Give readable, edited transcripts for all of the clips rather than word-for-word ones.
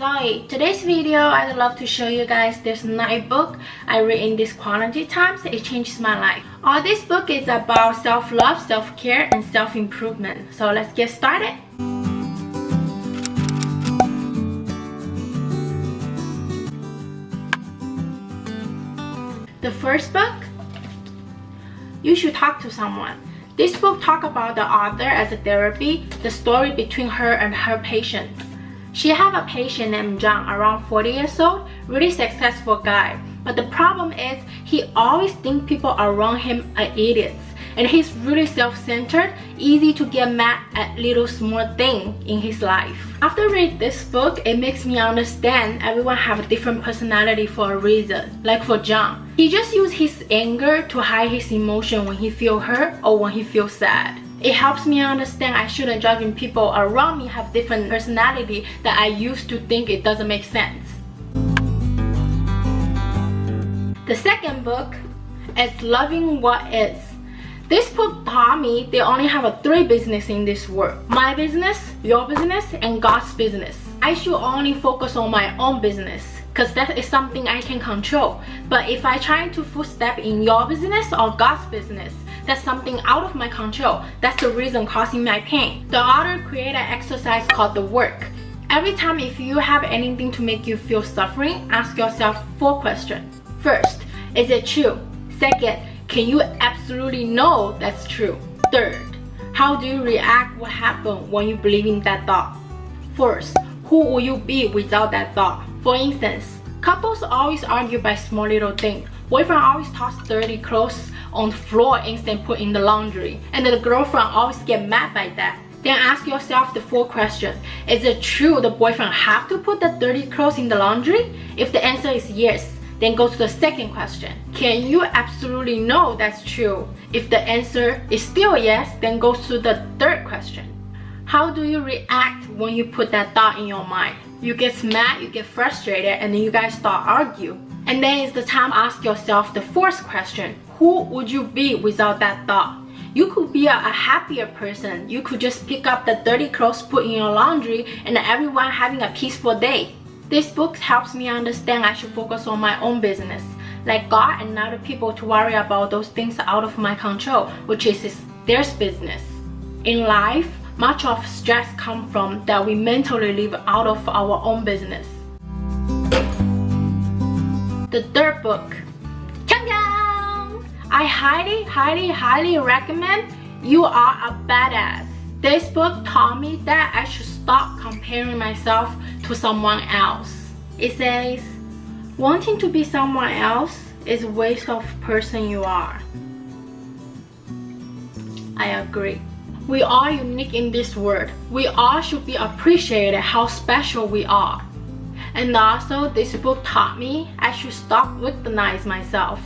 Zoe. Today's video, I'd love to show you guys this nice book I read in this quarantine times. It changed my life. This book is about self-love, self-care, and self-improvement. So let's get started. The first book, You Should Talk to Someone. This book talks about the author as a therapy, the story between her and her patients. She have a patient named John, around 40 years old, really successful guy. But the problem is he always thinks people around him are idiots. And he's really self-centered, easy to get mad at little small things in his life. After reading this book, it makes me understand everyone have a different personality for a reason. Like for John, he just uses his anger to hide his emotion when he feels hurt or when he feels sad. It helps me understand I shouldn't judge when people around me have different personality that I used to think it doesn't make sense. The second book is Loving What Is. This book taught me they only have three businesses in this world. My business, your business, and God's business. I should only focus on my own business because that is something I can control. But if I try to footstep in your business or God's business, that's something out of my control. That's the reason causing my pain. The author created an exercise called the work. Every time if you have anything to make you feel suffering, ask yourself 4 questions. First, is it true? Second, can you absolutely know that's true? Third, how do you react what happened when you believe in that thought? Fourth, who will you be without that thought? For instance, couples always argue by small little things. Boyfriend always tosses dirty clothes on the floor instead of put in the laundry, and the girlfriend always get mad by that. Then ask yourself the 4 questions. Is it true the boyfriend have to put the dirty clothes in the laundry? If the answer is yes, then go to the second question. Can you absolutely know that's true? If the answer is still yes, then go to the third question. How do you react when you put that thought in your mind? You get mad, you get frustrated, and then you guys start argue. And then it's the time to ask yourself the 4th question. Who would you be without that thought? You could be a happier person. You could just pick up the dirty clothes put in your laundry and everyone having a peaceful day. This book helps me understand I should focus on my own business, like God and other people to worry about those things out of my control, which is their business. In life, much of stress comes from that we mentally live out of our own business. The third book, I highly recommend You Are a Badass. This book taught me that I should stop comparing myself to someone else. It says, wanting to be someone else is a waste of person you are. I agree. We are unique in this world. We all should be appreciated how special we are. And also, this book taught me I should stop victimizing myself.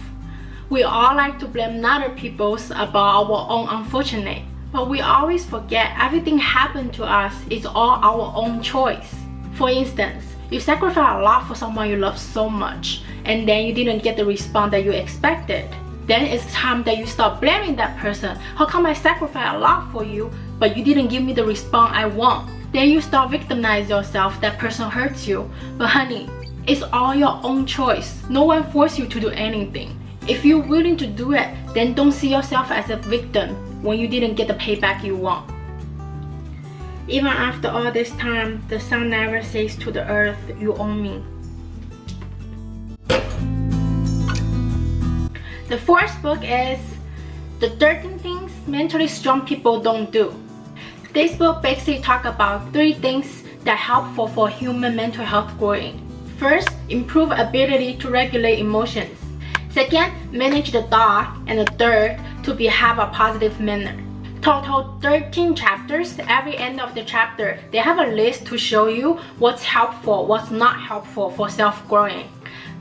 We all like to blame other people about our own unfortunate. But we always forget everything happened to us is all our own choice. For instance, you sacrifice a lot for someone you love so much, and then you didn't get the response that you expected. Then it's time that you start blaming that person. How come I sacrificed a lot for you, but you didn't give me the response I want? Then you start victimizing yourself that person hurts you. But honey, it's all your own choice. No one forced you to do anything. If you're willing to do it, then don't see yourself as a victim when you didn't get the payback you want. Even after all this time, the sun never says to the earth, you own me. The 4th book is The 13 Things Mentally Strong People Don't Do. This book basically talks about 3 things that help for human mental health growing. First, improve ability to regulate emotions. Second, manage the thought. And the third, to have a positive manner. Total 13 chapters. Every end of the chapter, they have a list to show you what's helpful, what's not helpful for self-growing.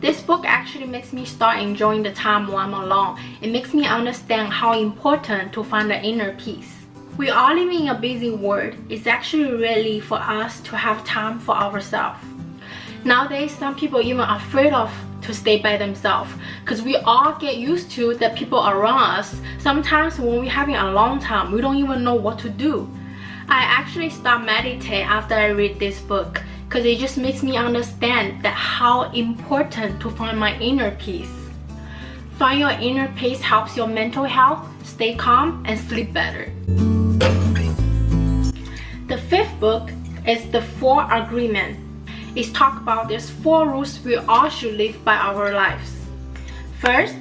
This book actually makes me start enjoying the time when I'm alone. It makes me understand how important to find the inner peace. We are living in a busy world. It's actually really for us to have time for ourselves. Nowadays, some people even afraid of to stay by themselves because we all get used to the people around us. Sometimes when we're having a long time, we don't even know what to do. I actually stopped meditating after I read this book because it just makes me understand that how important to find my inner peace. Find your inner peace helps your mental health, stay calm, and sleep better. The fifth book is The 4 Agreement. It's talk about there's 4 rules we all should live by our lives. First,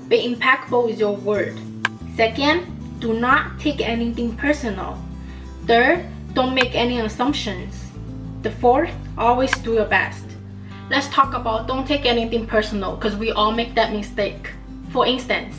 be impeccable with your word. Second, do not take anything personal. Third, don't make any assumptions. The fourth, always do your best. Let's talk about don't take anything personal, because we all make that mistake. For instance,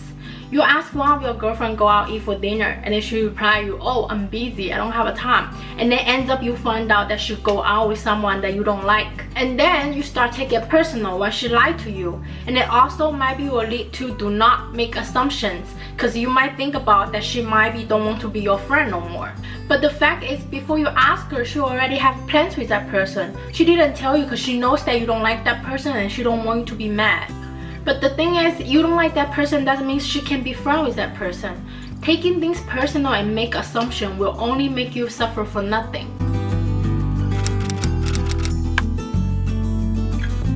you ask one of your girlfriend go out eat for dinner, and then she reply you, oh, I'm busy, I don't have a time. And then ends up you find out that she go out with someone that you don't like. And then you start taking it personal when she lied to you. And it also might be will lead to do not make assumptions, because you might think about that she might be don't want to be your friend no more. But the fact is, before you ask her, she already have plans with that person. She didn't tell you because she knows that you don't like that person and she don't want you to be mad. But the thing is, you don't like that person doesn't mean she can be friends with that person. Taking things personal and make assumption will only make you suffer for nothing.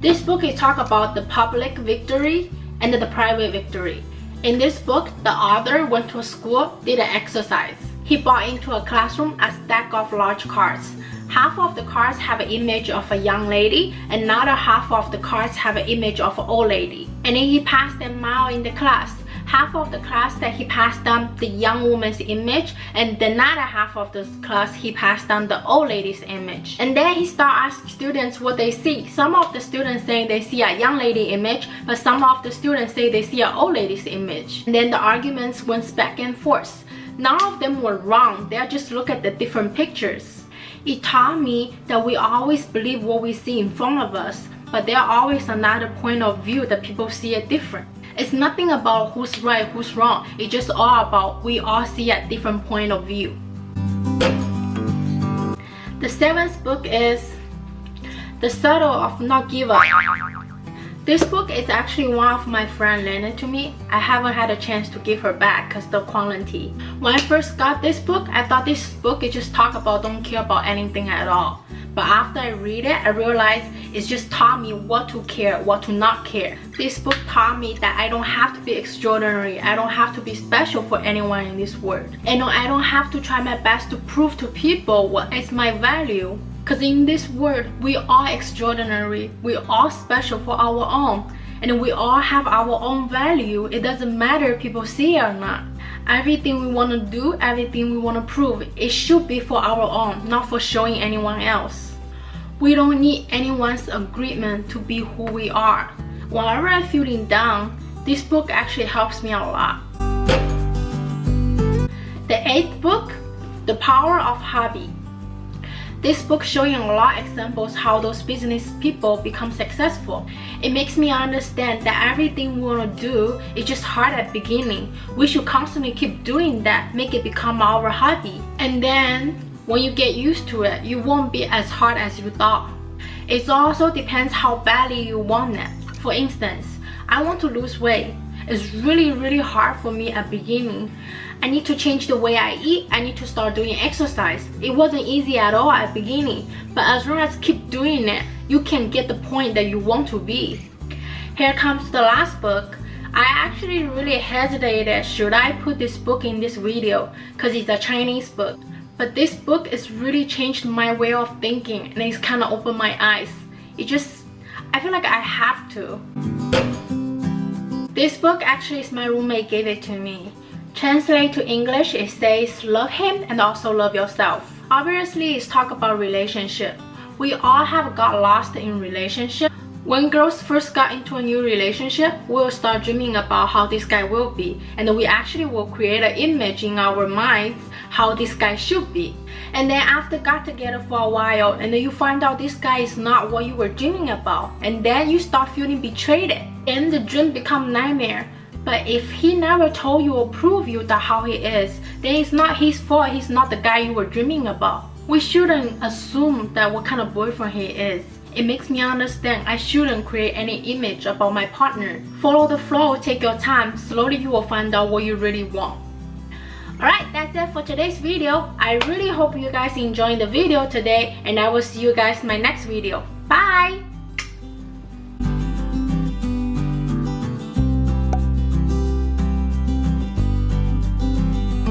This book is talk about the public victory and the private victory. In this book, the author went to a school, did an exercise. He brought into a classroom a stack of large cards. Half of the cards have an image of a young lady, and another half of the cards have an image of an old lady. And then he passed them out in the class. Half of the class that he passed down the young woman's image, and the another half of the class he passed down the old lady's image. And then he started asking students what they see. Some of the students say they see a young lady image, but some of the students say they see an old lady's image. And then the arguments went back and forth. None of them were wrong, they just look at the different pictures. It taught me that we always believe what we see in front of us, but there are always another point of view that people see it different. It's nothing about who's right, who's wrong. It's just all about we all see a different point of view. The 7th book is The Subtle of Not Give Up. This book is actually one of my friends lended to me. I haven't had a chance to give her back because the quality. When I first got this book, I thought this book is just talk about don't care about anything at all. But after I read it, I realized it's just taught me what to care, what to not care. This book taught me that I don't have to be extraordinary. I don't have to be special for anyone in this world. And I don't have to try my best to prove to people what is my value. Because in this world, we are extraordinary. We are special for our own. And we all have our own value. It doesn't matter if people see it or not. Everything we want to do, everything we want to prove, it should be for our own, not for showing anyone else. We don't need anyone's agreement to be who we are. Whenever I'm feeling down, this book actually helps me a lot. The 8th book, The Power of Hobby. This book showing a lot of examples how those business people become successful. It makes me understand that everything we want to do is just hard at the beginning. We should constantly keep doing that, make it become our hobby. And then when you get used to it, you won't be as hard as you thought. It also depends how badly you want it. For instance, I want to lose weight. It's really hard for me at the beginning. I need to change the way I eat. I need to start doing exercise. It wasn't easy at all at the beginning, but as long as you keep doing it, you can get the point that you want to be. Here comes the last book. I actually really hesitated should I put this book in this video because it's a Chinese book. But this book has really changed my way of thinking and it's kind of opened my eyes. I feel like I have to. This book actually is my roommate gave it to me. Translate to English, it says love him and also love yourself. Obviously, it's talk about relationship. We all have got lost in relationship. When girls first got into a new relationship, we'll start dreaming about how this guy will be, and then we actually will create an image in our minds how this guy should be. And then after got together for a while, and then you find out this guy is not what you were dreaming about, and then you start feeling betrayed, and the dream become nightmare. But if he never told you or proved you that how he is, then it's not his fault. He's not the guy you were dreaming about. We shouldn't assume that what kind of boyfriend he is. It makes me understand I shouldn't create any image about my partner. Follow the flow, take your time. Slowly you will find out what you really want. Alright, that's it for today's video. I really hope you guys enjoyed the video today, and I will see you guys in my next video. Bye!